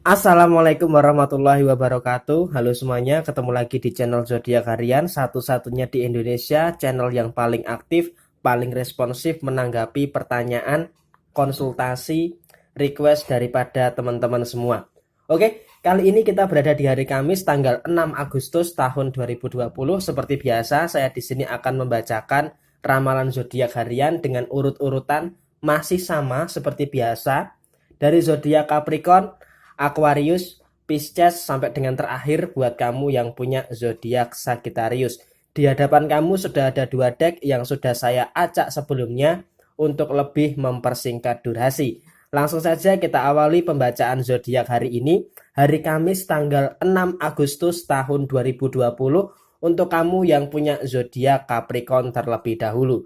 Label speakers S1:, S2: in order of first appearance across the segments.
S1: Assalamualaikum warahmatullahi wabarakatuh. Halo semuanya, ketemu lagi di channel Zodiak Harian, satu-satunya di Indonesia, channel yang paling aktif, paling responsif menanggapi pertanyaan, konsultasi, request daripada teman-teman semua. Oke, kali ini kita berada di hari Kamis tanggal 6 Agustus tahun 2020. Seperti biasa, saya di sini akan membacakan ramalan zodiak harian dengan urut-urutan masih sama seperti biasa dari zodiak Capricorn, Aquarius, Pisces sampai dengan terakhir buat kamu yang punya zodiak Sagittarius. Di hadapan kamu sudah ada 2 deck yang sudah saya acak sebelumnya untuk lebih mempersingkat durasi. Langsung saja kita awali pembacaan zodiak hari ini, hari Kamis tanggal 6 Agustus tahun 2020 untuk kamu yang punya zodiak Capricorn terlebih dahulu.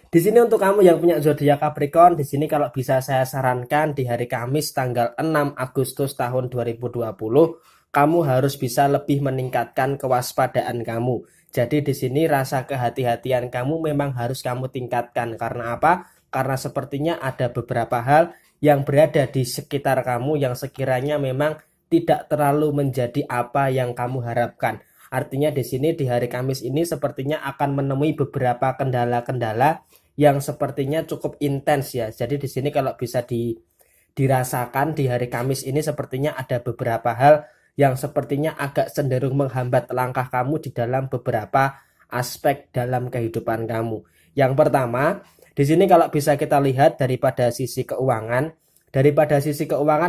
S1: Di sini untuk kamu yang punya zodiak Capricorn, di sini kalau bisa saya sarankan di hari Kamis tanggal 6 Agustus tahun 2020, kamu harus bisa lebih meningkatkan kewaspadaan kamu. Jadi di sini rasa kehati-hatian kamu memang harus kamu tingkatkan. Karena apa? Karena sepertinya ada beberapa hal yang berada di sekitar kamu yang sekiranya memang tidak terlalu menjadi apa yang kamu harapkan. Artinya di sini di hari Kamis ini sepertinya akan menemui beberapa kendala-kendala yang sepertinya cukup intens ya. Jadi di sini kalau bisa dirasakan di hari Kamis ini sepertinya ada beberapa hal yang sepertinya agak cenderung menghambat langkah kamu di dalam beberapa aspek dalam kehidupan kamu. Yang pertama, di sini kalau bisa kita lihat daripada sisi keuangan,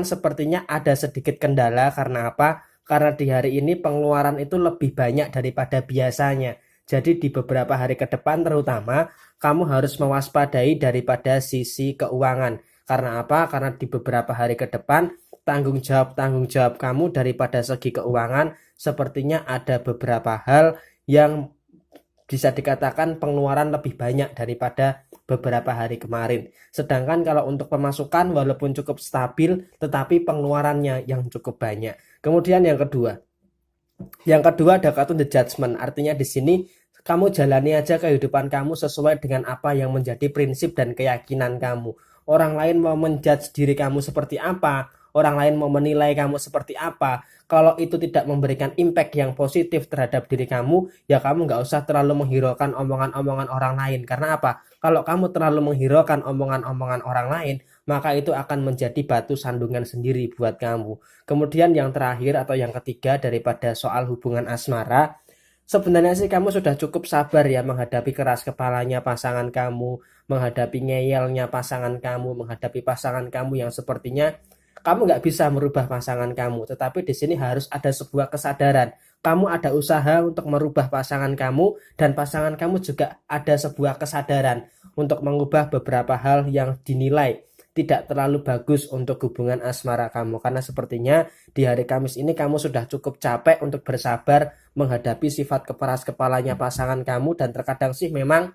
S1: sepertinya ada sedikit kendala. Karena apa? Karena di hari ini pengeluaran itu lebih banyak daripada biasanya. Jadi di beberapa hari ke depan terutama kamu harus mewaspadai daripada sisi keuangan. Karena apa? Karena di beberapa hari ke depan tanggung jawab kamu daripada segi keuangan sepertinya ada beberapa hal yang bisa dikatakan pengeluaran lebih banyak daripada beberapa hari kemarin. Sedangkan kalau untuk pemasukan walaupun cukup stabil tetapi pengeluarannya yang cukup banyak. Kemudian yang kedua ada kartu The Judgment. Artinya di sini kamu jalani aja kehidupan kamu sesuai dengan apa yang menjadi prinsip dan keyakinan kamu. Orang lain mau menjudge diri kamu seperti apa, orang lain mau menilai kamu seperti apa, kalau itu tidak memberikan impact yang positif terhadap diri kamu, ya kamu nggak usah terlalu menghiraukan omongan-omongan orang lain. Karena apa? Kalau kamu terlalu menghiraukan omongan-omongan orang lain, maka itu akan menjadi batu sandungan sendiri buat kamu. Kemudian yang terakhir atau yang ketiga daripada soal hubungan asmara, sebenarnya sih kamu sudah cukup sabar ya menghadapi keras kepalanya pasangan kamu, menghadapi ngeyelnya pasangan kamu, menghadapi pasangan kamu yang sepertinya kamu nggak bisa merubah pasangan kamu. Tetapi di sini harus ada sebuah kesadaran. Kamu ada usaha untuk merubah pasangan kamu dan pasangan kamu juga ada sebuah kesadaran untuk mengubah beberapa hal yang dinilai tidak terlalu bagus untuk hubungan asmara kamu. Karena sepertinya di hari Kamis ini kamu sudah cukup capek untuk bersabar menghadapi sifat keperas kepalanya pasangan kamu dan terkadang sih memang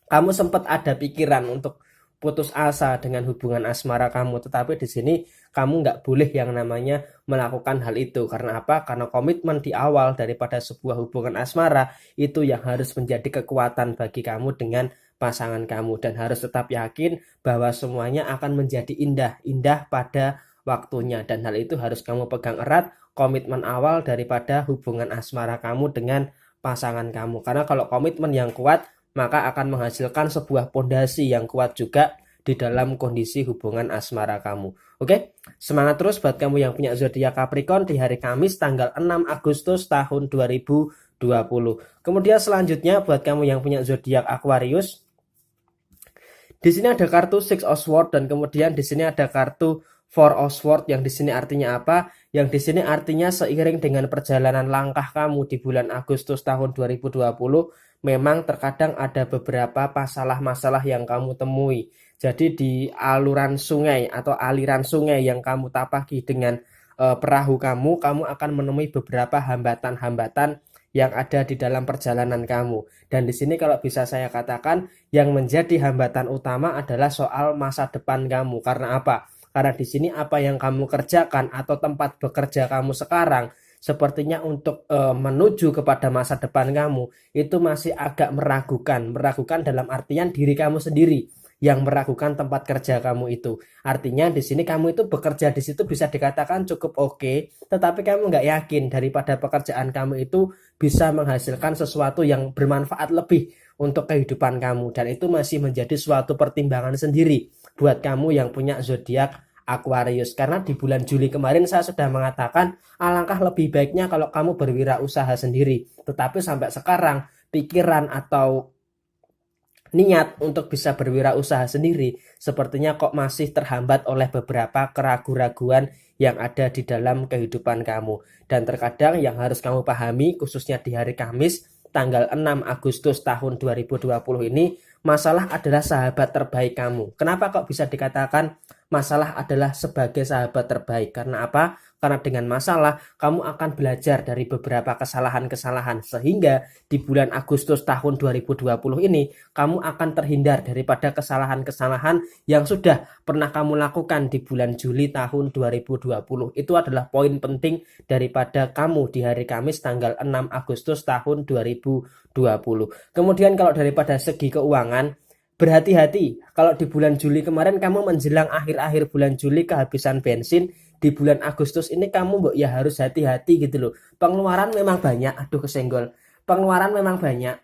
S1: kamu sempat ada pikiran untuk putus asa dengan hubungan asmara kamu, tetapi di sini kamu nggak boleh yang namanya melakukan hal itu. Karena apa? Karena komitmen di awal daripada sebuah hubungan asmara itu yang harus menjadi kekuatan bagi kamu dengan pasangan kamu, dan harus tetap yakin bahwa semuanya akan menjadi indah pada waktunya, dan hal itu harus kamu pegang erat, komitmen awal daripada hubungan asmara kamu dengan pasangan kamu. Karena kalau komitmen yang kuat maka akan menghasilkan sebuah pondasi yang kuat juga di dalam kondisi hubungan asmara kamu. Oke, semangat terus buat kamu yang punya zodiak Capricorn di hari Kamis tanggal 6 Agustus tahun 2020. Kemudian selanjutnya buat kamu yang punya zodiak Aquarius, di sini ada kartu Six of Swords dan kemudian di sini ada kartu Four of Swords, yang di sini artinya apa? Yang di sini artinya seiring dengan perjalanan langkah kamu di bulan Agustus tahun 2020, memang terkadang ada beberapa masalah-masalah yang kamu temui. Jadi di aliran sungai yang kamu tapaki dengan perahu kamu akan menemui beberapa hambatan-hambatan yang ada di dalam perjalanan kamu. Dan di sini kalau bisa saya katakan yang menjadi hambatan utama adalah soal masa depan kamu. Karena apa? Karena di sini apa yang kamu kerjakan atau tempat bekerja kamu sekarang sepertinya untuk menuju kepada masa depan kamu itu masih agak meragukan dalam artian diri kamu sendiri. yang meragukan tempat kerja kamu itu. Artinya di sini kamu itu bekerja di situ bisa dikatakan cukup oke, tetapi kamu nggak yakin daripada pekerjaan kamu itu bisa menghasilkan sesuatu yang bermanfaat lebih untuk kehidupan kamu, dan itu masih menjadi suatu pertimbangan sendiri buat kamu yang punya zodiak Aquarius. Karena di bulan Juli kemarin saya sudah mengatakan alangkah lebih baiknya kalau kamu berwirausaha sendiri. Tetapi sampai sekarang pikiran atau niat untuk bisa berwirausaha sendiri sepertinya kok masih terhambat oleh beberapa keraguan-raguan yang ada di dalam kehidupan kamu. Dan terkadang yang harus kamu pahami khususnya di hari Kamis tanggal 6 Agustus tahun 2020 ini, masalah adalah sahabat terbaik kamu. Kenapa kok bisa dikatakan masalah adalah sebagai sahabat terbaik? Karena apa? Karena dengan masalah kamu akan belajar dari beberapa kesalahan-kesalahan, sehingga di bulan Agustus tahun 2020 ini kamu akan terhindar daripada kesalahan-kesalahan yang sudah pernah kamu lakukan di bulan Juli tahun 2020. Itu adalah poin penting daripada kamu di hari Kamis tanggal 6 Agustus tahun 2020. Kemudian kalau daripada segi keuangan, berhati-hati kalau di bulan Juli kemarin kamu menjelang akhir-akhir bulan Juli kehabisan bensin, di bulan Agustus ini kamu ya harus hati-hati gitu loh. Pengeluaran memang banyak, aduh kesenggol. Pengeluaran memang banyak.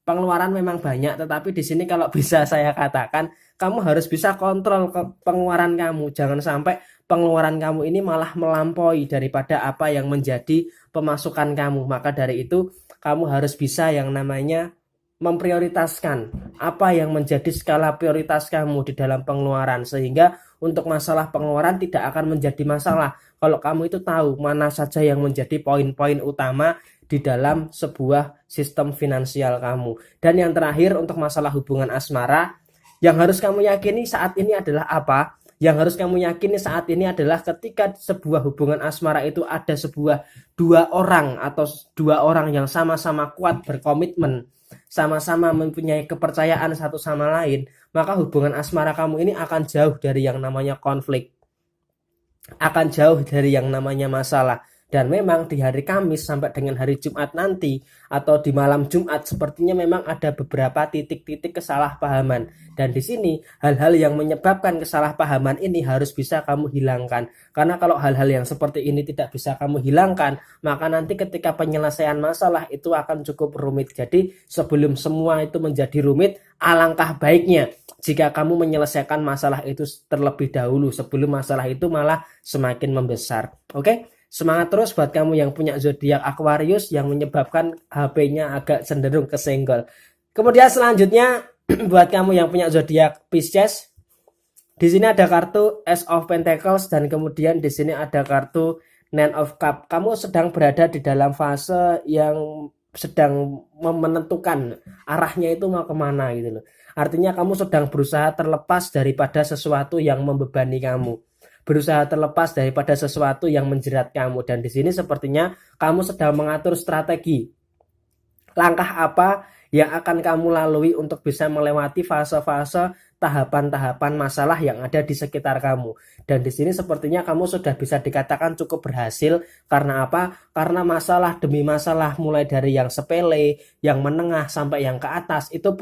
S1: Pengeluaran memang banyak, tetapi di sini kalau bisa saya katakan, kamu harus bisa kontrol ke pengeluaran kamu. Jangan sampai pengeluaran kamu ini malah melampaui daripada apa yang menjadi pemasukan kamu. Maka dari itu, kamu harus bisa yang namanya memprioritaskan apa yang menjadi skala prioritas kamu di dalam pengeluaran, sehingga untuk masalah pengeluaran tidak akan menjadi masalah kalau kamu itu tahu mana saja yang menjadi poin-poin utama di dalam sebuah sistem finansial kamu. Dan yang terakhir untuk masalah hubungan asmara, yang harus kamu yakini saat ini adalah apa? Yang harus kamu yakini saat ini adalah ketika sebuah hubungan asmara itu ada sebuah dua orang atau dua orang yang sama-sama kuat berkomitmen, sama-sama mempunyai kepercayaan satu sama lain, maka hubungan asmara kamu ini akan jauh dari yang namanya konflik, akan jauh dari yang namanya masalah. Dan memang di hari Kamis sampai dengan hari Jumat nanti atau di malam Jumat sepertinya memang ada beberapa titik-titik kesalahpahaman. Dan di sini hal-hal yang menyebabkan kesalahpahaman ini harus bisa kamu hilangkan. Karena kalau hal-hal yang seperti ini tidak bisa kamu hilangkan, maka nanti ketika penyelesaian masalah itu akan cukup rumit. Jadi sebelum semua itu menjadi rumit, alangkah baiknya jika kamu menyelesaikan masalah itu terlebih dahulu sebelum masalah itu malah semakin membesar. Oke? Semangat terus buat kamu yang punya zodiak Aquarius yang menyebabkan HP-nya agak cenderung kesenggol. Kemudian selanjutnya buat kamu yang punya zodiak Pisces, di sini ada kartu Ace of Pentacles dan kemudian di sini ada kartu Nine of Cups. Kamu sedang berada di dalam fase yang sedang menentukan arahnya itu mau kemana gitu loh. Artinya kamu sedang berusaha terlepas daripada sesuatu yang membebani kamu, berusaha terlepas daripada sesuatu yang menjerat kamu. Dan di sini sepertinya kamu sedang mengatur strategi langkah apa yang akan kamu lalui untuk bisa melewati fase-fase tahapan-tahapan masalah yang ada di sekitar kamu. Dan di sini sepertinya kamu sudah bisa dikatakan cukup berhasil. Karena apa? Karena masalah demi masalah, mulai dari yang sepele, yang menengah sampai yang ke atas, itu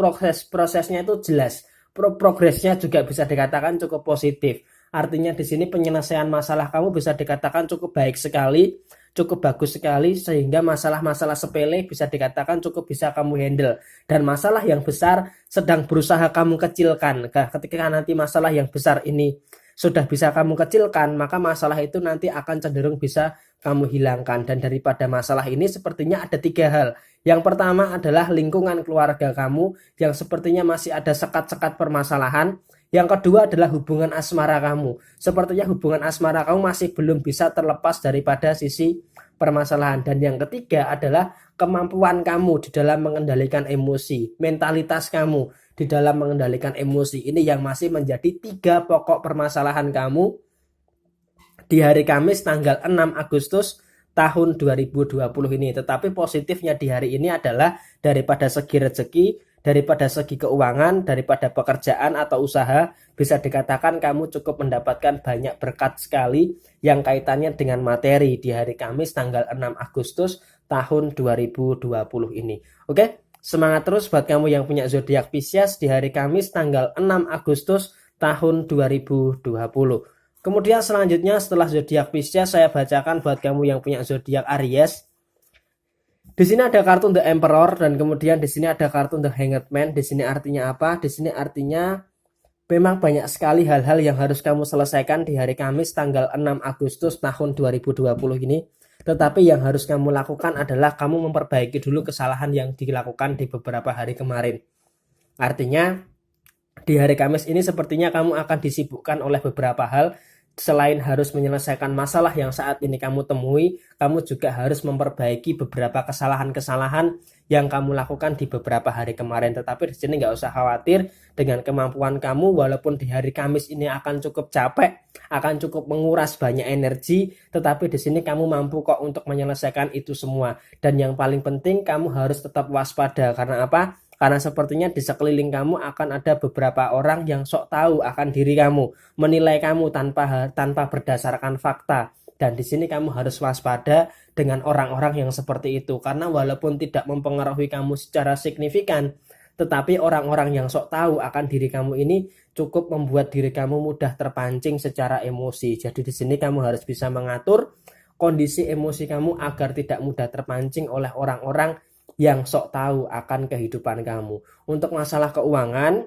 S1: prosesnya itu jelas. Progresnya juga bisa dikatakan cukup positif. Artinya di sini penyelesaian masalah kamu bisa dikatakan cukup baik sekali, cukup bagus sekali, sehingga masalah-masalah sepele bisa dikatakan cukup bisa kamu handle. Dan masalah yang besar sedang berusaha kamu kecilkan. Ketika nanti masalah yang besar ini sudah bisa kamu kecilkan, maka masalah itu nanti akan cenderung bisa kamu hilangkan. Dan daripada masalah ini sepertinya ada tiga hal. Yang pertama adalah lingkungan keluarga kamu yang sepertinya masih ada sekat-sekat permasalahan. Yang kedua adalah hubungan asmara kamu. Sepertinya hubungan asmara kamu masih belum bisa terlepas daripada sisi permasalahan. Dan yang ketiga adalah kemampuan kamu di dalam mengendalikan emosi, mentalitas kamu di dalam mengendalikan emosi. Ini yang masih menjadi tiga pokok permasalahan kamu di hari Kamis tanggal 6 Agustus tahun 2020 ini. Tetapi positifnya di hari ini adalah daripada segi rezeki, daripada segi keuangan, daripada pekerjaan atau usaha, bisa dikatakan kamu cukup mendapatkan banyak berkat sekali yang kaitannya dengan materi di hari Kamis tanggal 6 Agustus tahun 2020 ini. Oke, Semangat terus buat kamu yang punya zodiak Pisces di hari Kamis tanggal 6 Agustus tahun 2020. Kemudian selanjutnya setelah zodiak Pisces saya bacakan buat kamu yang punya zodiak Aries. Di sini ada kartu The Emperor dan kemudian di sini ada kartu The Hanged Man. Di sini artinya apa? Di sini artinya memang banyak sekali hal-hal yang harus kamu selesaikan di hari Kamis tanggal 6 Agustus tahun 2020 ini. Tetapi yang harus kamu lakukan adalah kamu memperbaiki dulu kesalahan yang dilakukan di beberapa hari kemarin. Artinya di hari Kamis ini sepertinya kamu akan disibukkan oleh beberapa hal. Selain harus menyelesaikan masalah yang saat ini kamu temui, kamu juga harus memperbaiki beberapa kesalahan-kesalahan yang kamu lakukan di beberapa hari kemarin. Tetapi di sini nggak usah khawatir dengan kemampuan kamu, walaupun di hari Kamis ini akan cukup capek, akan cukup menguras banyak energi, tetapi di sini kamu mampu kok untuk menyelesaikan itu semua. Dan yang paling penting kamu harus tetap waspada. Karena apa? Karena sepertinya di sekeliling kamu akan ada beberapa orang yang sok tahu akan diri kamu, menilai kamu tanpa berdasarkan fakta. Dan di sini kamu harus waspada dengan orang-orang yang seperti itu. Karena walaupun tidak mempengaruhi kamu secara signifikan, tetapi orang-orang yang sok tahu akan diri kamu ini cukup membuat diri kamu mudah terpancing secara emosi. Jadi di sini kamu harus bisa mengatur kondisi emosi kamu agar tidak mudah terpancing oleh orang-orang yang sok tahu akan kehidupan kamu. Untuk masalah keuangan,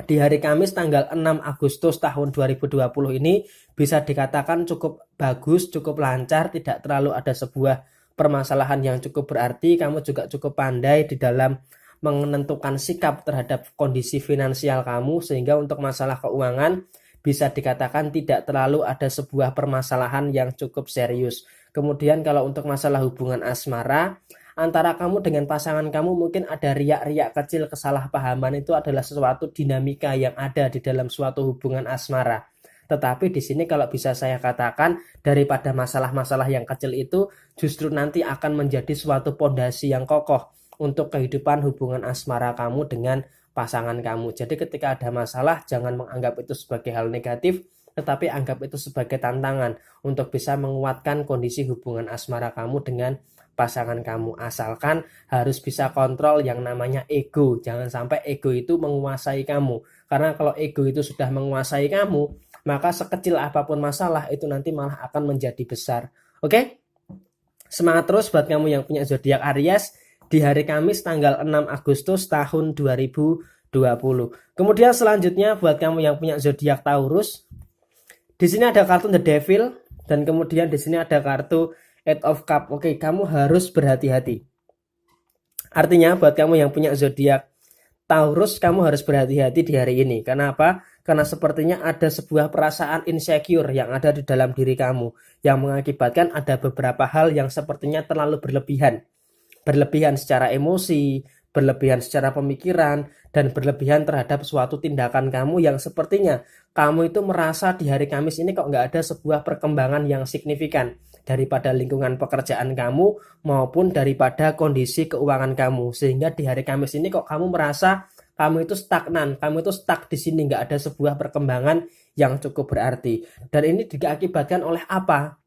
S1: di hari Kamis tanggal 6 Agustus tahun 2020 ini bisa dikatakan cukup bagus, cukup lancar, tidak terlalu ada sebuah permasalahan yang cukup berarti. Kamu juga cukup pandai di dalam menentukan sikap terhadap kondisi finansial kamu, sehingga untuk masalah keuangan bisa dikatakan tidak terlalu ada sebuah permasalahan yang cukup serius. Kemudian kalau untuk masalah hubungan asmara, antara kamu dengan pasangan kamu mungkin ada riak-riak kecil, kesalahpahaman. Itu adalah sesuatu dinamika yang ada di dalam suatu hubungan asmara. Tetapi di sini kalau bisa saya katakan, daripada masalah-masalah yang kecil itu justru nanti akan menjadi suatu pondasi yang kokoh untuk kehidupan hubungan asmara kamu dengan pasangan kamu. Jadi ketika ada masalah, jangan menganggap itu sebagai hal negatif, tetapi anggap itu sebagai tantangan untuk bisa menguatkan kondisi hubungan asmara kamu dengan pasangan kamu. Asalkan harus bisa kontrol yang namanya ego. Jangan sampai ego itu menguasai kamu. Karena kalau ego itu sudah menguasai kamu, maka sekecil apapun masalah itu nanti malah akan menjadi besar. Oke? Semangat terus buat kamu yang punya zodiak Aries di hari Kamis tanggal 6 Agustus tahun 2020. Kemudian selanjutnya buat kamu yang punya zodiak Taurus, di sini ada kartu The Devil dan kemudian di sini ada kartu Eight of Cup. Oke, kamu harus berhati-hati. Artinya buat kamu yang punya zodiak Taurus, kamu harus berhati-hati di hari ini. Karena apa? Karena sepertinya ada sebuah perasaan insecure yang ada di dalam diri kamu, yang mengakibatkan ada beberapa hal yang sepertinya terlalu berlebihan. Berlebihan secara emosi, berlebihan secara pemikiran, dan berlebihan terhadap suatu tindakan kamu yang sepertinya kamu itu merasa di hari Kamis ini kok nggak ada sebuah perkembangan yang signifikan daripada lingkungan pekerjaan kamu maupun daripada kondisi keuangan kamu. Sehingga di hari Kamis ini kok kamu merasa kamu itu stagnan, kamu itu stuck di sini, nggak ada sebuah perkembangan yang cukup berarti. Dan ini diakibatkan oleh apa?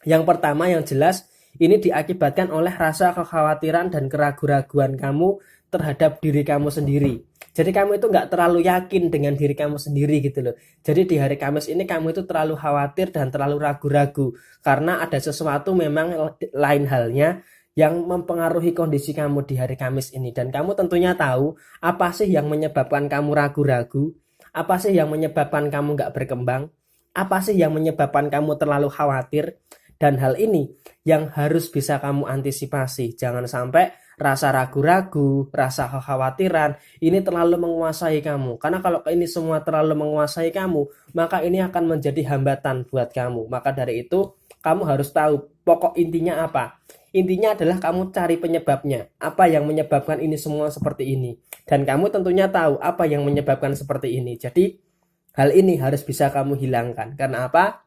S1: Yang pertama yang jelas, ini diakibatkan oleh rasa kekhawatiran dan keraguan-raguan kamu terhadap diri kamu sendiri. Jadi kamu itu nggak terlalu yakin dengan diri kamu sendiri gitu loh. Jadi di hari Kamis ini kamu itu terlalu khawatir dan terlalu ragu-ragu. Karena ada sesuatu memang lain halnya yang mempengaruhi kondisi kamu di hari Kamis ini. Dan kamu tentunya tahu apa sih yang menyebabkan kamu ragu-ragu? Apa sih yang menyebabkan kamu nggak berkembang? Apa sih yang menyebabkan kamu terlalu khawatir? Dan hal ini yang harus bisa kamu antisipasi. Jangan sampai rasa ragu-ragu, rasa kekhawatiran ini terlalu menguasai kamu. Karena kalau ini semua terlalu menguasai kamu, maka ini akan menjadi hambatan buat kamu. Maka dari itu, kamu harus tahu pokok intinya apa. Intinya adalah kamu cari penyebabnya. Apa yang menyebabkan ini semua seperti ini. Dan kamu tentunya tahu apa yang menyebabkan seperti ini. Jadi, hal ini harus bisa kamu hilangkan. Karena apa?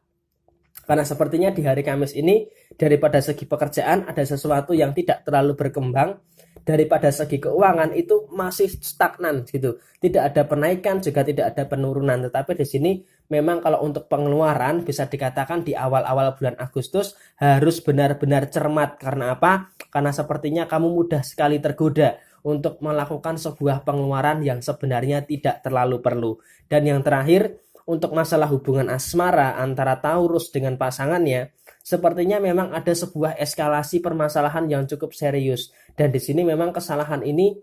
S1: Karena sepertinya di hari Kamis ini daripada segi pekerjaan ada sesuatu yang tidak terlalu berkembang, daripada segi keuangan itu masih stagnan gitu. Tidak ada penaikan juga tidak ada penurunan. Tetapi di sini memang kalau untuk pengeluaran bisa dikatakan di awal-awal bulan Agustus harus benar-benar cermat. Karena apa? Karena sepertinya kamu mudah sekali tergoda untuk melakukan sebuah pengeluaran yang sebenarnya tidak terlalu perlu. Dan yang terakhir, untuk masalah hubungan asmara antara Taurus dengan pasangannya, sepertinya memang ada sebuah eskalasi permasalahan yang cukup serius. Dan di sini memang kesalahan ini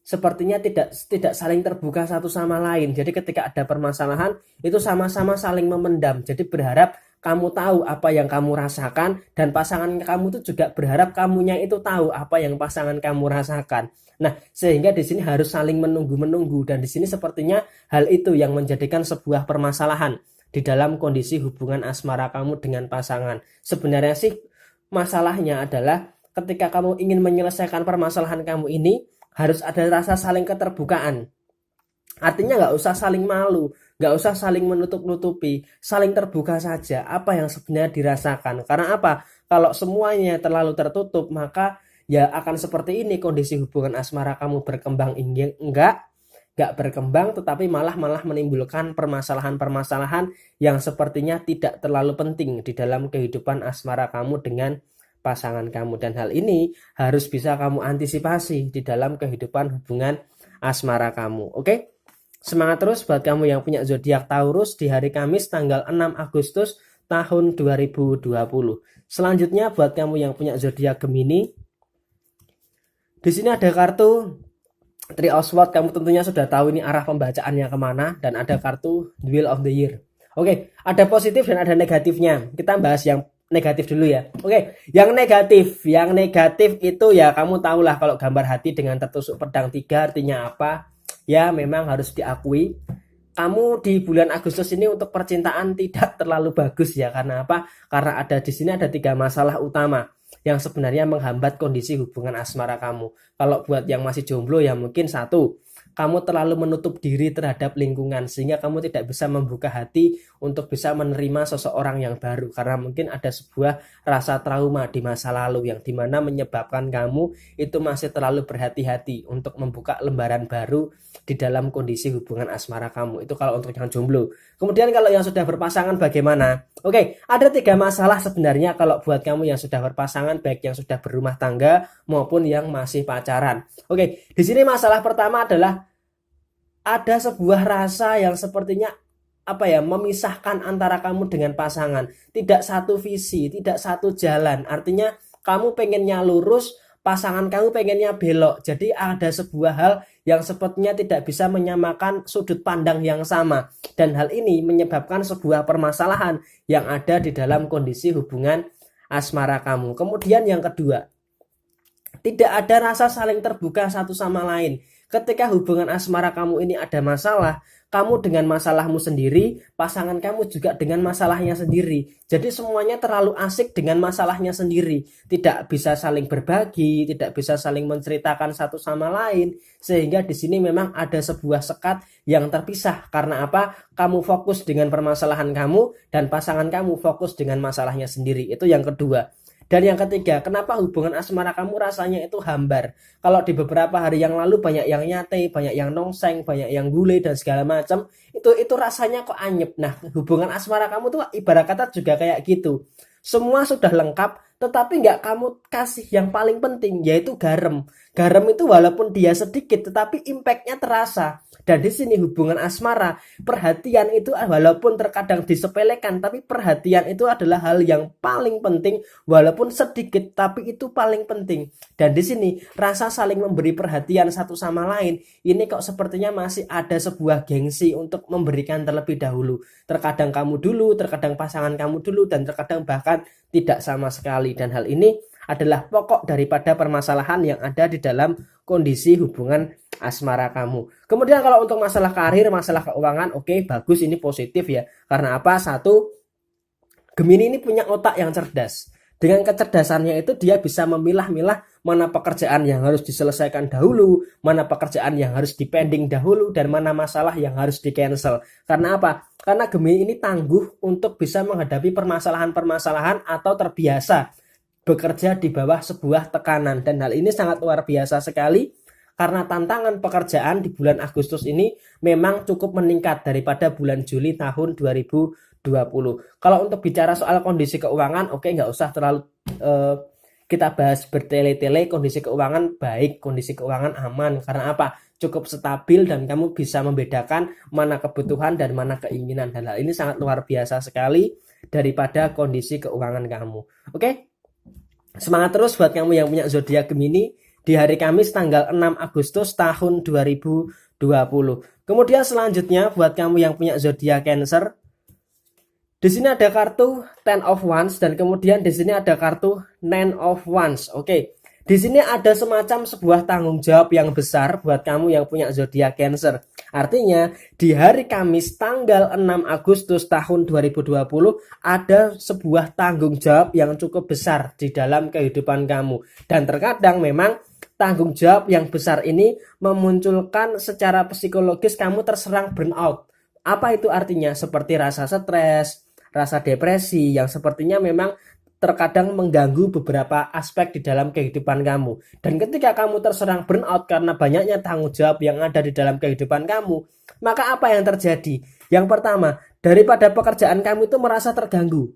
S1: sepertinya tidak saling terbuka satu sama lain. Jadi ketika ada permasalahan itu sama-sama saling memendam. Jadi berharap kamu tahu apa yang kamu rasakan dan pasangan kamu itu juga berharap kamunya itu tahu apa yang pasangan kamu rasakan. Nah, sehingga di sini harus saling menunggu-menunggu dan di sini sepertinya hal itu yang menjadikan sebuah permasalahan di dalam kondisi hubungan asmara kamu dengan pasangan. Sebenarnya sih masalahnya adalah ketika kamu ingin menyelesaikan permasalahan kamu ini harus ada rasa saling keterbukaan. Artinya nggak usah saling malu, nggak usah saling menutup-nutupi, saling terbuka saja apa yang sebenarnya dirasakan. Karena apa? Kalau semuanya terlalu tertutup, maka ya akan seperti ini kondisi hubungan asmara kamu berkembang enggak berkembang, tetapi malah menimbulkan permasalahan-permasalahan yang sepertinya tidak terlalu penting di dalam kehidupan asmara kamu dengan pasangan kamu. Dan hal ini harus bisa kamu antisipasi di dalam kehidupan hubungan asmara kamu. Oke? Semangat terus buat kamu yang punya zodiak Taurus di hari Kamis tanggal 6 Agustus tahun 2020. Selanjutnya buat kamu yang punya zodiak Gemini. Di sini ada kartu Three of Swords, kamu tentunya sudah tahu ini arah pembacaannya kemana, dan ada kartu Wheel of the Year. Oke, ada positif dan ada negatifnya. Kita bahas yang negatif dulu ya. Oke, yang negatif itu ya kamu tahulah kalau gambar hati dengan tertusuk pedang 3 artinya apa. Ya memang harus diakui kamu di bulan Agustus ini untuk percintaan tidak terlalu bagus ya. Karena apa? Karena ada di sini ada 3 masalah utama yang sebenarnya menghambat kondisi hubungan asmara kamu. Kalau buat yang masih jomblo ya mungkin satu, kamu terlalu menutup diri terhadap lingkungan sehingga kamu tidak bisa membuka hati untuk bisa menerima seseorang yang baru, karena mungkin ada sebuah rasa trauma di masa lalu yang dimana menyebabkan kamu itu masih terlalu berhati-hati untuk membuka lembaran baru di dalam kondisi hubungan asmara kamu. Itu kalau untuk yang jomblo. Kemudian kalau yang sudah berpasangan bagaimana? Oke, ada 3 masalah sebenarnya kalau buat kamu yang sudah berpasangan, baik yang sudah berumah tangga maupun yang masih pacaran. Oke, di sini masalah pertama adalah ada sebuah rasa yang sepertinya memisahkan antara kamu dengan pasangan. Tidak satu visi, tidak satu jalan. Artinya kamu pengennya lurus, pasangan kamu pengennya belok. Jadi ada sebuah hal yang sepertinya tidak bisa menyamakan sudut pandang yang sama. Dan hal ini menyebabkan sebuah permasalahan yang ada di dalam kondisi hubungan asmara kamu. Kemudian yang kedua, tidak ada rasa saling terbuka satu sama lain. Ketika hubungan asmara kamu ini ada masalah, kamu dengan masalahmu sendiri, pasangan kamu juga dengan masalahnya sendiri. Jadi semuanya terlalu asik dengan masalahnya sendiri. Tidak bisa saling berbagi, tidak bisa saling menceritakan satu sama lain. Sehingga di sini memang ada sebuah sekat yang terpisah. Karena apa? Kamu fokus dengan permasalahan kamu dan pasangan kamu fokus dengan masalahnya sendiri. Itu yang kedua. Dan yang ketiga, kenapa hubungan asmara kamu rasanya itu hambar? Kalau di beberapa hari yang lalu banyak yang nyate, banyak yang nongseng, banyak yang gule dan segala macam, itu rasanya kok anyep. Nah, hubungan asmara kamu tuh ibarat kata juga kayak gitu. Semua sudah lengkap, tetapi nggak kamu kasih yang paling penting, yaitu garam. Garam itu walaupun dia sedikit, tetapi impactnya terasa. Dan di sini hubungan asmara, perhatian itu walaupun terkadang disepelekan, tapi perhatian itu adalah hal yang paling penting, walaupun sedikit, tapi itu paling penting. Dan di sini rasa saling memberi perhatian satu sama lain, ini kok sepertinya masih ada sebuah gengsi untuk memberikan terlebih dahulu. Terkadang kamu dulu, terkadang pasangan kamu dulu, dan terkadang bahkan tidak sama sekali. Dan hal ini adalah pokok daripada permasalahan yang ada di dalam kondisi hubungan asmara kamu. Kemudian kalau untuk masalah karir, masalah keuangan, oke, bagus, ini positif ya. Karena apa? Satu, Gemini ini punya otak yang cerdas. Dengan kecerdasannya itu dia bisa memilah-milah mana pekerjaan yang harus diselesaikan dahulu, mana pekerjaan yang harus dipending dahulu, dan mana masalah yang harus di-cancel. Karena apa? Karena Gemini ini tangguh untuk bisa menghadapi permasalahan-permasalahan atau terbiasa bekerja di bawah sebuah tekanan. Dan hal ini sangat luar biasa sekali karena tantangan pekerjaan di bulan Agustus ini memang cukup meningkat daripada bulan Juli tahun 2020. Kalau untuk bicara soal kondisi keuangan, oke, nggak usah terlalu kita bahas bertele-tele. Kondisi keuangan baik, kondisi keuangan aman. Karena apa? Cukup stabil dan kamu bisa membedakan mana kebutuhan dan mana keinginan. Dan hal ini sangat luar biasa sekali daripada kondisi keuangan kamu. Oke? Semangat terus buat kamu yang punya zodiak Gemini di hari Kamis tanggal 6 Agustus tahun 2020. Kemudian selanjutnya buat kamu yang punya zodiak Cancer, di sini ada kartu Ten of Wands dan kemudian di sini ada kartu Nine of Wands. Oke. Di sini ada semacam sebuah tanggung jawab yang besar buat kamu yang punya zodiak Cancer. Artinya di hari Kamis tanggal 6 Agustus tahun 2020 ada sebuah tanggung jawab yang cukup besar di dalam kehidupan kamu. Dan terkadang memang tanggung jawab yang besar ini memunculkan secara psikologis kamu terserang burnout. Apa itu artinya? Seperti rasa stres, rasa depresi yang sepertinya memang terkadang mengganggu beberapa aspek di dalam kehidupan kamu. Dan ketika kamu terserang burnout karena banyaknya tanggung jawab yang ada di dalam kehidupan kamu, maka apa yang terjadi? Yang pertama, daripada pekerjaan kamu itu merasa terganggu.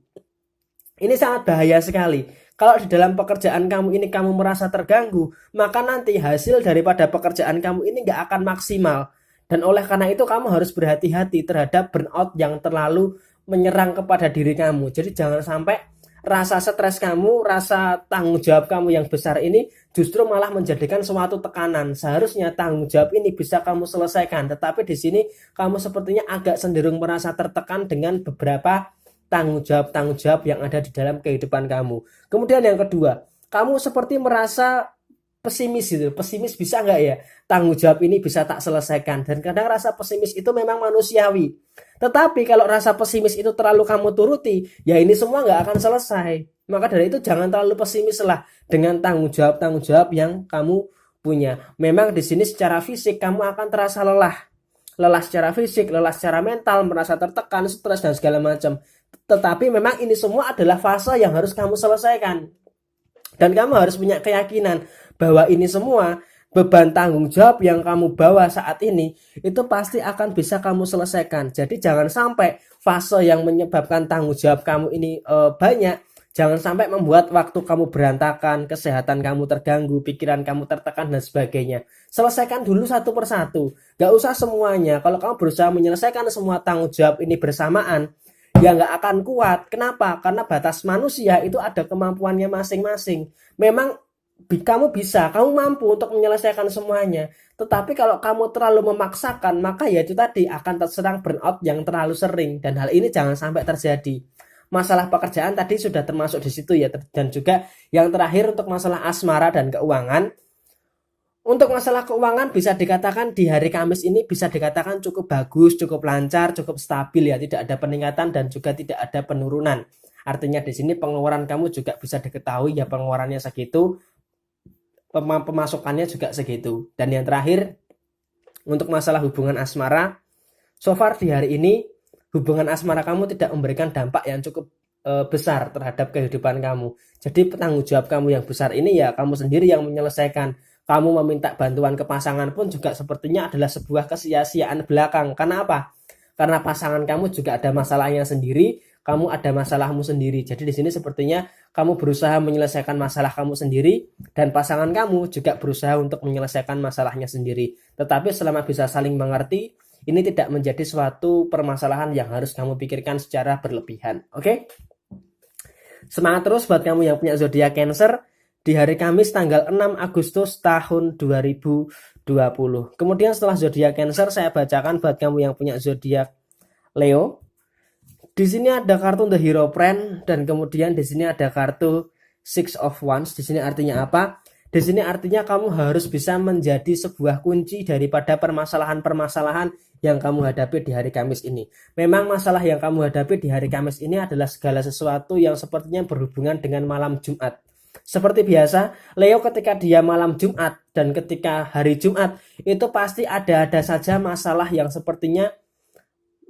S1: Ini sangat bahaya sekali. Kalau di dalam pekerjaan kamu ini kamu merasa terganggu, maka nanti hasil daripada pekerjaan kamu ini nggak akan maksimal. Dan oleh karena itu kamu harus berhati-hati terhadap burnout yang terlalu menyerang kepada diri kamu. Jadi jangan sampai rasa stres kamu, rasa tanggung jawab kamu yang besar ini justru malah menjadikan suatu tekanan. Seharusnya tanggung jawab ini bisa kamu selesaikan, tetapi di sini kamu sepertinya agak cenderung merasa tertekan dengan beberapa tanggung jawab yang ada di dalam kehidupan kamu. Kemudian yang kedua, kamu seperti merasa pesimis gitu. Pesimis bisa nggak ya tanggung jawab ini bisa tak selesaikan. Dan kadang rasa pesimis itu memang manusiawi. Tetapi kalau rasa pesimis itu terlalu kamu turuti, ya ini semua nggak akan selesai. Maka dari itu jangan terlalu pesimis lah dengan tanggung jawab yang kamu punya. Memang di sini secara fisik kamu akan terasa lelah. Lelah secara fisik, lelah secara mental, merasa tertekan, stres dan segala macam. Tetapi memang ini semua adalah fase yang harus kamu selesaikan. Dan kamu harus punya keyakinan bahwa ini semua beban tanggung jawab yang kamu bawa saat ini itu pasti akan bisa kamu selesaikan. Jadi jangan sampai fase yang menyebabkan tanggung jawab kamu ini banyak, jangan sampai membuat waktu kamu berantakan, kesehatan kamu terganggu, pikiran kamu tertekan dan sebagainya. Selesaikan dulu satu persatu, gak usah semuanya. Kalau kamu berusaha menyelesaikan semua tanggung jawab ini bersamaan, ya nggak akan kuat. Kenapa? Karena batas manusia itu ada kemampuannya masing-masing. Memang kamu bisa, kamu mampu untuk menyelesaikan semuanya. Tetapi kalau kamu terlalu memaksakan, maka ya itu tadi akan terserang burnout yang terlalu sering. Dan hal ini jangan sampai terjadi. Masalah pekerjaan tadi sudah termasuk di situ ya. Dan juga yang terakhir untuk masalah asmara dan keuangan. Untuk masalah keuangan bisa dikatakan di hari Kamis ini bisa dikatakan cukup bagus, cukup lancar, cukup stabil ya. Tidak ada peningkatan dan juga tidak ada penurunan. Artinya di sini pengeluaran kamu juga bisa diketahui ya pengeluarannya segitu. Pemasukannya juga segitu. Dan yang terakhir untuk masalah hubungan asmara, so far di hari ini hubungan asmara kamu tidak memberikan dampak yang cukup besar terhadap kehidupan kamu. Jadi tanggung jawab kamu yang besar ini ya kamu sendiri yang menyelesaikan. Kamu meminta bantuan ke pasangan pun juga sepertinya adalah sebuah kesia-siaan belakang. Karena apa? Karena pasangan kamu juga ada masalahnya sendiri, kamu ada masalahmu sendiri. Jadi di sini sepertinya kamu berusaha menyelesaikan masalah kamu sendiri dan pasangan kamu juga berusaha untuk menyelesaikan masalahnya sendiri. Tetapi selama bisa saling mengerti, ini tidak menjadi suatu permasalahan yang harus kamu pikirkan secara berlebihan. Oke? Semangat terus buat kamu yang punya zodiak Cancer di hari Kamis tanggal 6 Agustus tahun 2020. Kemudian setelah zodiak Cancer saya bacakan buat kamu yang punya zodiak Leo. Di sini ada kartu The Hierophant dan kemudian di sini ada kartu Six of Wands. Di sini artinya apa? Di sini artinya kamu harus bisa menjadi sebuah kunci daripada permasalahan-permasalahan yang kamu hadapi di hari Kamis ini. Memang masalah yang kamu hadapi di hari Kamis ini adalah segala sesuatu yang sepertinya berhubungan dengan malam Jumat. Seperti biasa, Leo ketika dia malam Jumat dan ketika hari Jumat, itu pasti ada saja masalah yang sepertinya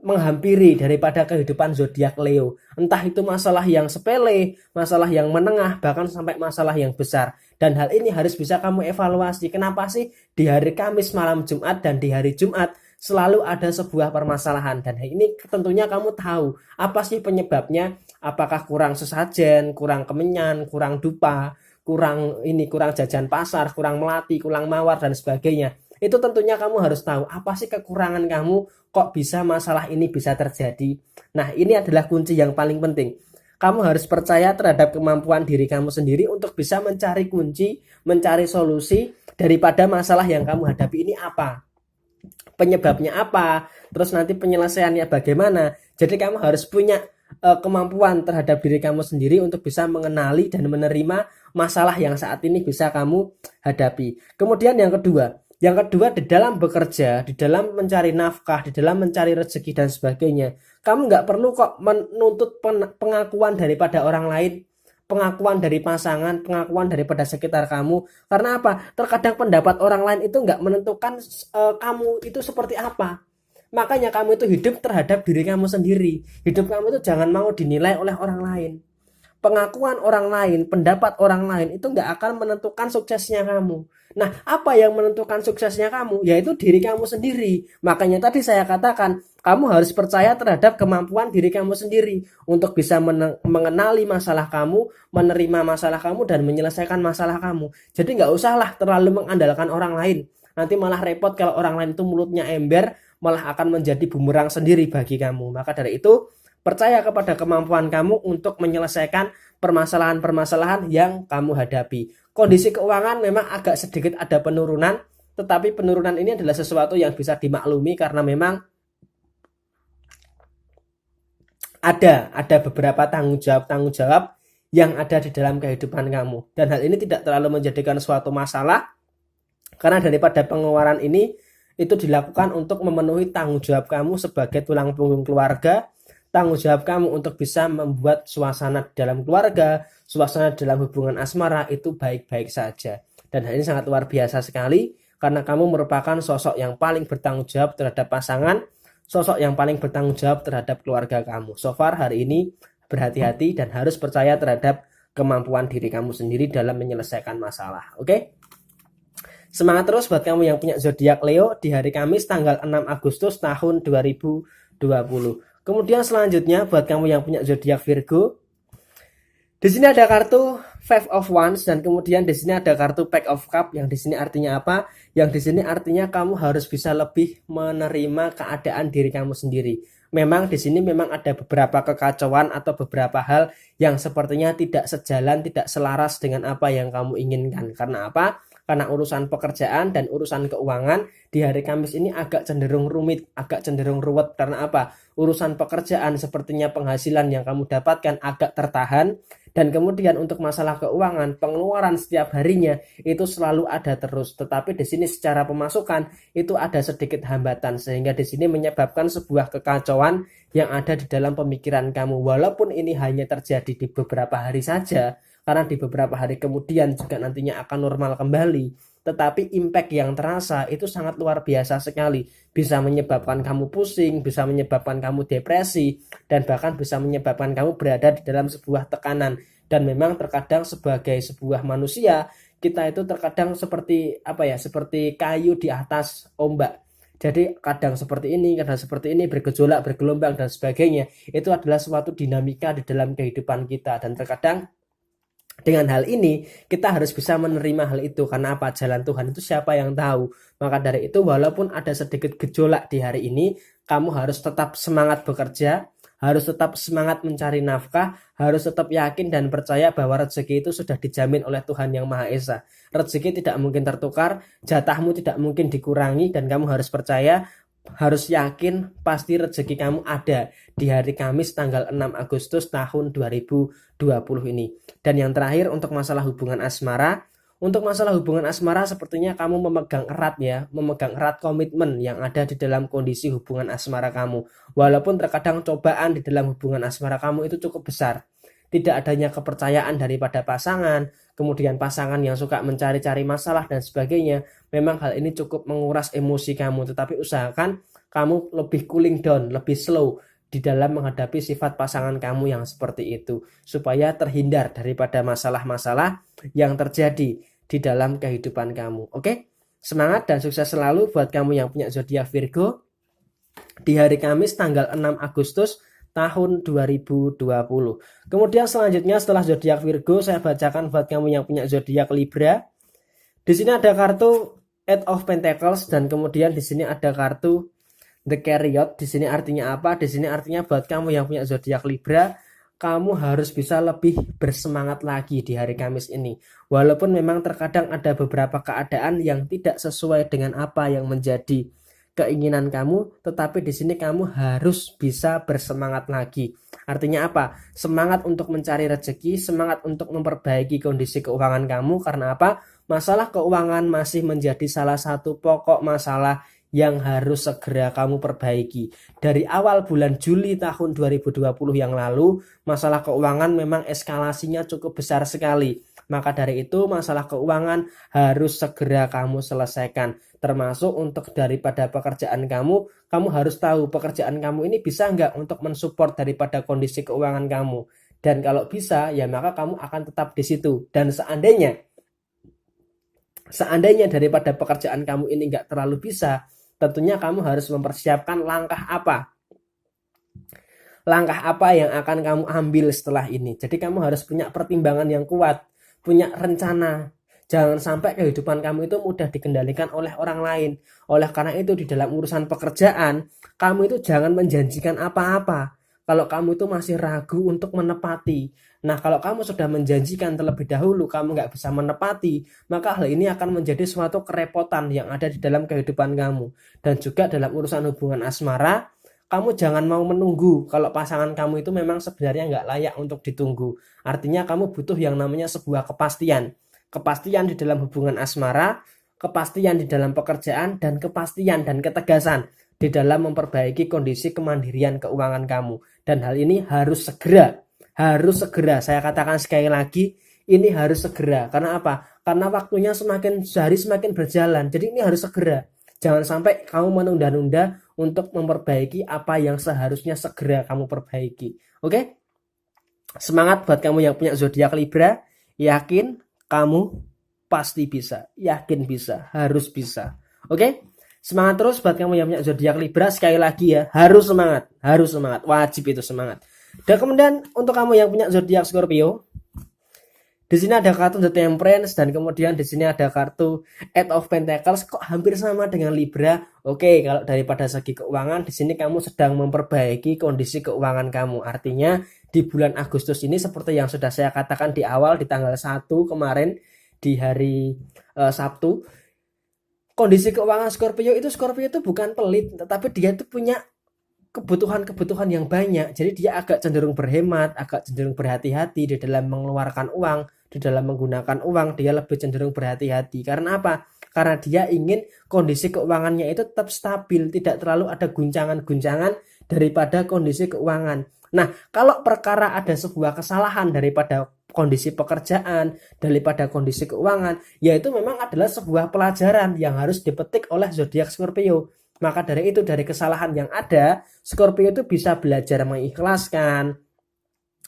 S1: menghampiri daripada kehidupan zodiak Leo. Entah itu masalah yang sepele, masalah yang menengah, bahkan sampai masalah yang besar. Dan hal ini harus bisa kamu evaluasi. Kenapa sih di hari Kamis malam Jumat dan di hari Jumat selalu ada sebuah permasalahan? Dan ini tentunya kamu tahu apa sih penyebabnya? Apakah kurang sesajen, kurang kemenyan, kurang dupa, kurang jajan pasar, kurang melati, kurang mawar dan sebagainya. Itu tentunya kamu harus tahu apa sih kekurangan kamu, kok bisa masalah ini bisa terjadi. Nah, ini adalah kunci yang paling penting. Kamu harus percaya terhadap kemampuan diri kamu sendiri untuk bisa mencari kunci, mencari solusi daripada masalah yang kamu hadapi ini apa. Penyebabnya apa, terus nanti penyelesaiannya bagaimana. Jadi kamu harus punya kemampuan terhadap diri kamu sendiri untuk bisa mengenali dan menerima masalah yang saat ini bisa kamu hadapi. Kemudian yang kedua di dalam bekerja, di dalam mencari nafkah, di dalam mencari rezeki dan sebagainya, kamu nggak perlu kok menuntut pengakuan daripada orang lain, pengakuan dari pasangan, pengakuan daripada sekitar kamu. Karena apa? Terkadang pendapat orang lain itu nggak menentukan kamu itu seperti apa. Makanya kamu itu hidup terhadap diri kamu sendiri. Hidup kamu itu jangan mau dinilai oleh orang lain. Pengakuan orang lain, pendapat orang lain itu nggak akan menentukan suksesnya kamu. Nah, apa yang menentukan suksesnya kamu? Yaitu diri kamu sendiri. Makanya tadi saya katakan, kamu harus percaya terhadap kemampuan diri kamu sendiri untuk bisa mengenali masalah kamu, menerima masalah kamu, dan menyelesaikan masalah kamu. Jadi nggak usahlah terlalu mengandalkan orang lain. Nanti malah repot kalau orang lain itu mulutnya ember, malah akan menjadi bumerang sendiri bagi kamu. Maka dari itu, percaya kepada kemampuan kamu untuk menyelesaikan permasalahan-permasalahan yang kamu hadapi. Kondisi keuangan memang agak sedikit ada penurunan, tetapi penurunan ini adalah sesuatu yang bisa dimaklumi karena memang ada beberapa tanggung jawab yang ada di dalam kehidupan kamu. Dan hal ini tidak terlalu menjadikan suatu masalah karena daripada pengeluaran ini itu dilakukan untuk memenuhi tanggung jawab kamu sebagai tulang punggung keluarga, tanggung jawab kamu untuk bisa membuat suasana dalam keluarga, suasana dalam hubungan asmara itu baik-baik saja. Dan hal ini sangat luar biasa sekali karena kamu merupakan sosok yang paling bertanggung jawab terhadap pasangan, sosok yang paling bertanggung jawab terhadap keluarga kamu. So far hari ini berhati-hati dan harus percaya terhadap kemampuan diri kamu sendiri dalam menyelesaikan masalah. Oke? Semangat terus buat kamu yang punya zodiak Leo di hari Kamis tanggal 6 Agustus tahun 2020. Kemudian selanjutnya buat kamu yang punya zodiak Virgo, di sini ada kartu Five of Wands dan kemudian di sini ada kartu Pack of Cup. Yang di sini artinya apa? Yang di sini artinya kamu harus bisa lebih menerima keadaan diri kamu sendiri. Memang di sini memang ada beberapa kekacauan atau beberapa hal yang sepertinya tidak sejalan, tidak selaras dengan apa yang kamu inginkan. Karena apa? Karena urusan pekerjaan dan urusan keuangan di hari Kamis ini agak cenderung rumit, agak cenderung ruwet. Karena apa? Urusan pekerjaan sepertinya penghasilan yang kamu dapatkan agak tertahan. Dan kemudian untuk masalah keuangan, pengeluaran setiap harinya itu selalu ada terus. Tetapi di sini secara pemasukan itu ada sedikit hambatan. Sehingga di sini menyebabkan sebuah kekacauan yang ada di dalam pemikiran kamu. Walaupun ini hanya terjadi di beberapa hari saja, karena di beberapa hari kemudian juga nantinya akan normal kembali. Tetapi impact yang terasa itu sangat luar biasa sekali. Bisa menyebabkan kamu pusing, bisa menyebabkan kamu depresi, dan bahkan bisa menyebabkan kamu berada di dalam sebuah tekanan. Dan memang terkadang sebagai sebuah manusia, kita itu terkadang seperti seperti kayu di atas ombak. Jadi kadang seperti ini, bergejolak, bergelombang dan sebagainya. Itu adalah suatu dinamika di dalam kehidupan kita. Dan terkadang dengan hal ini kita harus bisa menerima hal itu. Karena apa? Jalan Tuhan itu siapa yang tahu. Maka dari itu walaupun ada sedikit gejolak di hari ini, kamu harus tetap semangat bekerja, harus tetap semangat mencari nafkah, harus tetap yakin dan percaya bahwa rezeki itu sudah dijamin oleh Tuhan Yang Maha Esa. Rezeki tidak mungkin tertukar, jatahmu tidak mungkin dikurangi, dan kamu harus percaya, harus yakin pasti rezeki kamu ada di hari Kamis tanggal 6 Agustus tahun 2020 ini. Dan yang terakhir untuk masalah hubungan asmara, Untuk masalah hubungan asmara sepertinya kamu memegang erat ya, memegang erat komitmen yang ada di dalam kondisi hubungan asmara kamu. Walaupun terkadang cobaan di dalam hubungan asmara kamu itu cukup besar. Tidak adanya kepercayaan daripada pasangan, kemudian pasangan yang suka mencari-cari masalah dan sebagainya. Memang hal ini cukup menguras emosi kamu, tetapi usahakan kamu lebih cooling down, lebih slow di dalam menghadapi sifat pasangan kamu yang seperti itu, supaya terhindar daripada masalah-masalah yang terjadi di dalam kehidupan kamu. Oke? Semangat dan sukses selalu buat kamu yang punya zodiak Virgo di hari Kamis tanggal 6 Agustus tahun 2020. Kemudian selanjutnya setelah zodiak Virgo, saya bacakan buat kamu yang punya zodiak Libra. Di sini ada kartu Eight of Pentacles dan kemudian di sini ada kartu The Chariot. Di sini artinya apa? Di sini artinya buat kamu yang punya zodiak Libra, kamu harus bisa lebih bersemangat lagi di hari Kamis ini. Walaupun memang terkadang ada beberapa keadaan yang tidak sesuai dengan apa yang menjadi keinginan kamu, tetapi di sini kamu harus bisa bersemangat lagi. Artinya apa? Semangat untuk mencari rezeki, semangat untuk memperbaiki kondisi keuangan kamu. Karena apa? Masalah keuangan masih menjadi salah satu pokok masalah yang harus segera kamu perbaiki. Dari awal bulan Juli tahun 2020 yang lalu, masalah keuangan memang eskalasinya cukup besar sekali. Maka dari itu masalah keuangan harus segera kamu selesaikan. Termasuk untuk daripada pekerjaan kamu harus tahu pekerjaan kamu ini bisa nggak untuk mensupport daripada kondisi keuangan kamu. Dan kalau bisa, ya maka kamu akan tetap di situ. Dan seandainya daripada pekerjaan kamu ini nggak terlalu bisa, tentunya kamu harus mempersiapkan langkah apa yang akan kamu ambil setelah ini. Jadi kamu harus punya pertimbangan yang kuat, punya rencana. Jangan sampai kehidupan kamu itu mudah dikendalikan oleh orang lain. Oleh karena itu di dalam urusan pekerjaan, kamu itu jangan menjanjikan apa-apa kalau kamu itu masih ragu untuk menepati. Nah, kalau kamu sudah menjanjikan terlebih dahulu, kamu nggak bisa menepati, maka hal ini akan menjadi suatu kerepotan yang ada di dalam kehidupan kamu. Dan juga dalam urusan hubungan asmara, kamu jangan mau menunggu kalau pasangan kamu itu memang sebenarnya nggak layak untuk ditunggu. Artinya kamu butuh yang namanya sebuah kepastian. Kepastian di dalam hubungan asmara, kepastian di dalam pekerjaan, dan kepastian dan ketegasan di dalam memperbaiki kondisi kemandirian keuangan kamu. Dan hal ini harus segera. Saya katakan sekali lagi, ini harus segera. Karena apa? Karena waktunya sehari semakin berjalan. Jadi ini harus segera. Jangan sampai kamu menunda-nunda untuk memperbaiki apa yang seharusnya segera kamu perbaiki. Oke? Semangat buat kamu yang punya zodiak Libra. Yakin kamu pasti bisa. Yakin bisa. Harus bisa. Oke? Semangat terus buat kamu yang punya zodiak Libra. Sekali lagi ya, harus semangat. Wajib itu semangat. Dan kemudian untuk kamu yang punya zodiak Scorpio, di sini ada kartu The Temperance dan kemudian di sini ada kartu Eight of Pentacles. Kok hampir sama dengan Libra? Oke, kalau daripada segi keuangan, di sini kamu sedang memperbaiki kondisi keuangan kamu. Artinya di bulan Agustus ini seperti yang sudah saya katakan di awal, di tanggal 1 kemarin di hari Sabtu, kondisi keuangan Scorpio itu bukan pelit, tetapi dia itu punya kebutuhan yang banyak. Jadi dia agak cenderung berhemat, agak cenderung berhati-hati di dalam mengeluarkan uang, di dalam menggunakan uang. Dia lebih cenderung berhati-hati. Karena apa? Karena dia ingin kondisi keuangannya itu tetap stabil, tidak terlalu ada guncangan-guncangan daripada kondisi keuangan. Nah, kalau perkara ada sebuah kesalahan daripada kondisi pekerjaan, daripada kondisi keuangan, yaitu memang adalah sebuah pelajaran yang harus dipetik oleh zodiak Scorpio. Maka dari itu, dari kesalahan yang ada, Scorpio itu bisa belajar mengikhlaskan,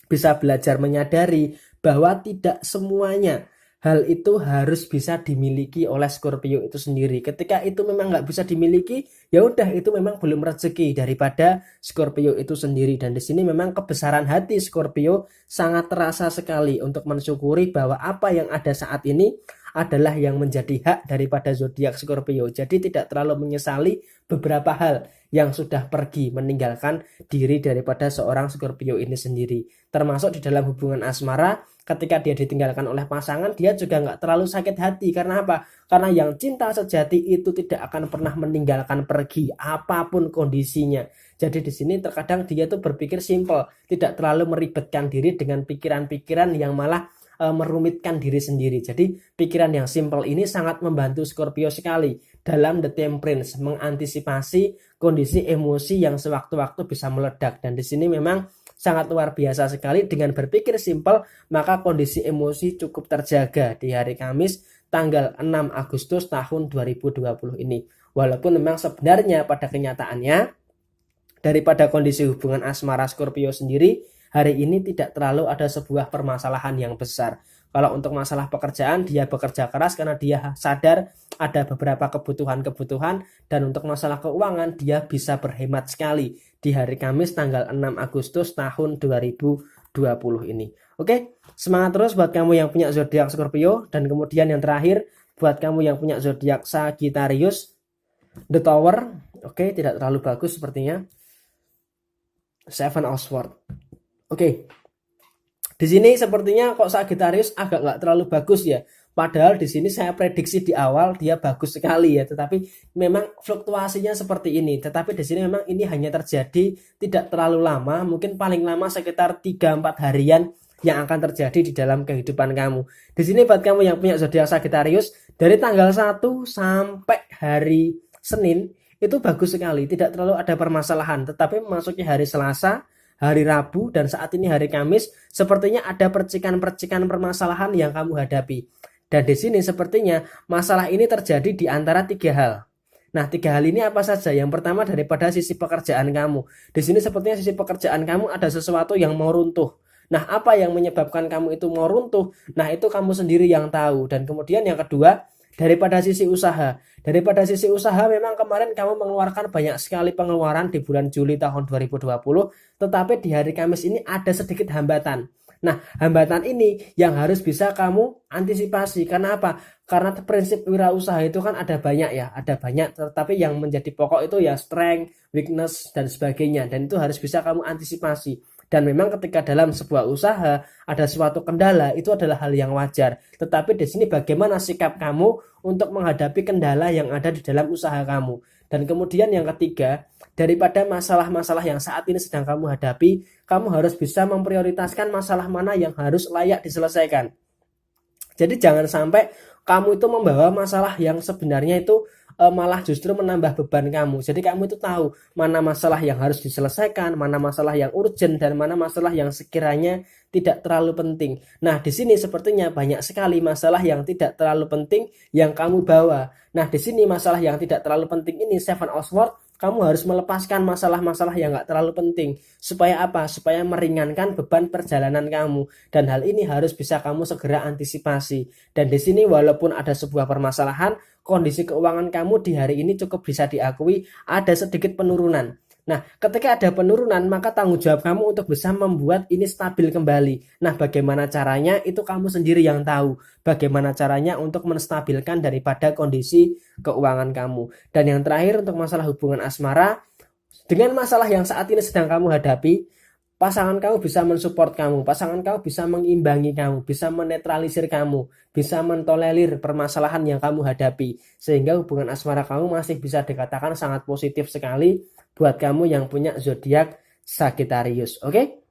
S1: bisa belajar menyadari bahwa tidak semuanya hal itu harus bisa dimiliki oleh Scorpio itu sendiri. Ketika itu memang nggak bisa dimiliki, ya udah itu memang belum rezeki daripada Scorpio itu sendiri. Dan di sini memang kebesaran hati Scorpio sangat terasa sekali untuk mensyukuri bahwa apa yang ada saat ini adalah yang menjadi hak daripada zodiak Scorpio. Jadi tidak terlalu menyesali beberapa hal yang sudah pergi meninggalkan diri daripada seorang Scorpio ini sendiri. Termasuk di dalam hubungan asmara, ketika dia ditinggalkan oleh pasangan, dia juga nggak terlalu sakit hati. Karena apa? Karena yang cinta sejati itu tidak akan pernah meninggalkan pergi apapun kondisinya. Jadi di sini terkadang dia tuh berpikir simpel, tidak terlalu meribetkan diri dengan pikiran-pikiran yang malah merumitkan diri sendiri. Jadi pikiran yang simple ini sangat membantu Scorpio sekali dalam The Temperance, mengantisipasi kondisi emosi yang sewaktu-waktu bisa meledak. Dan di sini memang sangat luar biasa sekali, dengan berpikir simple maka kondisi emosi cukup terjaga di hari Kamis tanggal 6 Agustus tahun 2020 ini. Walaupun memang sebenarnya pada kenyataannya daripada kondisi hubungan asmara Scorpio sendiri hari ini tidak terlalu ada sebuah permasalahan yang besar. Kalau untuk masalah pekerjaan, dia bekerja keras karena dia sadar ada beberapa kebutuhan-kebutuhan, dan untuk masalah keuangan dia bisa berhemat sekali di hari Kamis tanggal 6 Agustus tahun 2020 ini. Oke, semangat terus buat kamu yang punya zodiak Scorpio. Dan kemudian yang terakhir buat kamu yang punya zodiak Sagittarius, The Tower. Oke, tidak terlalu bagus sepertinya. Seven of Swords. Oke. Di sini sepertinya kok Sagittarius agak nggak terlalu bagus ya. Padahal di sini saya prediksi di awal dia bagus sekali ya, tetapi memang fluktuasinya seperti ini. Tetapi di sini memang ini hanya terjadi tidak terlalu lama, mungkin paling lama sekitar 3-4 harian yang akan terjadi di dalam kehidupan kamu. Di sini buat kamu yang punya zodiak Sagittarius, dari tanggal 1 sampai hari Senin itu bagus sekali, tidak terlalu ada permasalahan. Tetapi memasuki hari Selasa, hari Rabu, dan saat ini hari Kamis, sepertinya ada percikan-percikan permasalahan yang kamu hadapi. Dan di sini sepertinya masalah ini terjadi di antara 3 hal. Nah, 3 hal ini apa saja? Yang pertama daripada sisi pekerjaan kamu. Di sini sepertinya sisi pekerjaan kamu ada sesuatu yang mau runtuh. Nah, apa yang menyebabkan kamu itu mau runtuh? Nah, itu kamu sendiri yang tahu. Dan kemudian yang kedua, daripada sisi usaha. Daripada sisi usaha memang kemarin kamu mengeluarkan banyak sekali pengeluaran di bulan Juli tahun 2020, tetapi di hari Kamis ini ada sedikit hambatan. Nah, hambatan ini yang harus bisa kamu antisipasi. Karena apa? Karena prinsip wirausaha itu kan ada banyak ya, ada banyak, tetapi yang menjadi pokok itu ya strength, weakness, dan sebagainya. Dan itu harus bisa kamu antisipasi. Dan memang ketika dalam sebuah usaha ada suatu kendala, itu adalah hal yang wajar. Tetapi di sini bagaimana sikap kamu untuk menghadapi kendala yang ada di dalam usaha kamu. Dan kemudian yang ketiga, daripada masalah-masalah yang saat ini sedang kamu hadapi, kamu harus bisa memprioritaskan masalah mana yang harus layak diselesaikan. Jadi jangan sampai kamu itu membawa masalah yang sebenarnya itu malah justru menambah beban kamu. Jadi kamu itu tahu mana masalah yang harus diselesaikan, mana masalah yang urgent, dan mana masalah yang sekiranya tidak terlalu penting. Nah, di sini sepertinya banyak sekali masalah yang tidak terlalu penting yang kamu bawa. Nah, di sini masalah yang tidak terlalu penting ini, Seven of Swords, kamu harus melepaskan masalah-masalah yang gak terlalu penting. Supaya apa? Supaya meringankan beban perjalanan kamu. Dan hal ini harus bisa kamu segera antisipasi. Dan di sini walaupun ada sebuah permasalahan, kondisi keuangan kamu di hari ini cukup bisa diakui ada sedikit penurunan. Nah, ketika ada penurunan, maka tanggung jawab kamu untuk bisa membuat ini stabil kembali. Nah, bagaimana caranya? Itu kamu sendiri yang tahu. Bagaimana caranya untuk menstabilkan daripada kondisi keuangan kamu. Dan yang terakhir untuk masalah hubungan asmara, dengan masalah yang saat ini sedang kamu hadapi, pasangan kamu bisa mensupport kamu, pasangan kamu bisa mengimbangi kamu, bisa menetralisir kamu, bisa mentolerir permasalahan yang kamu hadapi. Sehingga hubungan asmara kamu masih bisa dikatakan sangat positif sekali buat kamu yang punya zodiak Sagittarius. Oke?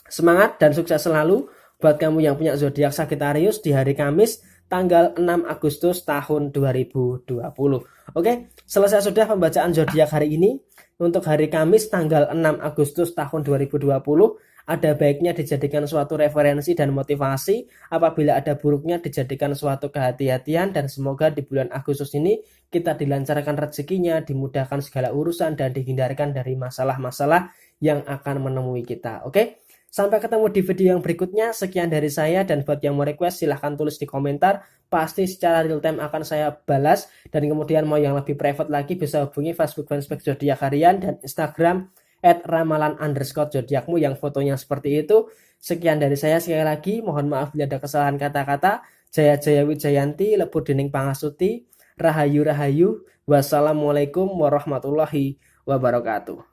S1: Semangat dan sukses selalu buat kamu yang punya zodiak Sagittarius di hari Kamis tanggal 6 Agustus tahun 2020. Oke, selesai sudah pembacaan zodiak hari ini. Untuk hari Kamis tanggal 6 Agustus tahun 2020, ada baiknya dijadikan suatu referensi dan motivasi, apabila ada buruknya dijadikan suatu kehati-hatian, dan semoga di bulan Agustus ini kita dilancarkan rezekinya, dimudahkan segala urusan, dan dihindarkan dari masalah-masalah yang akan menemui kita. Oke? Sampai ketemu di video yang berikutnya. Sekian dari saya, dan buat yang mau request silahkan tulis di komentar. Pasti secara real time akan saya balas. Dan kemudian mau yang lebih private lagi bisa hubungi Facebook fanspage Zodiak Harian dan Instagram @ramalan_zodiakmu yang fotonya seperti itu. Sekian dari saya sekali lagi. Mohon maaf bila ada kesalahan kata-kata. Jaya Jaya Wijayanti, Lebur Dening Pangasuti, Rahayu Rahayu. Wassalamualaikum warahmatullahi wabarakatuh.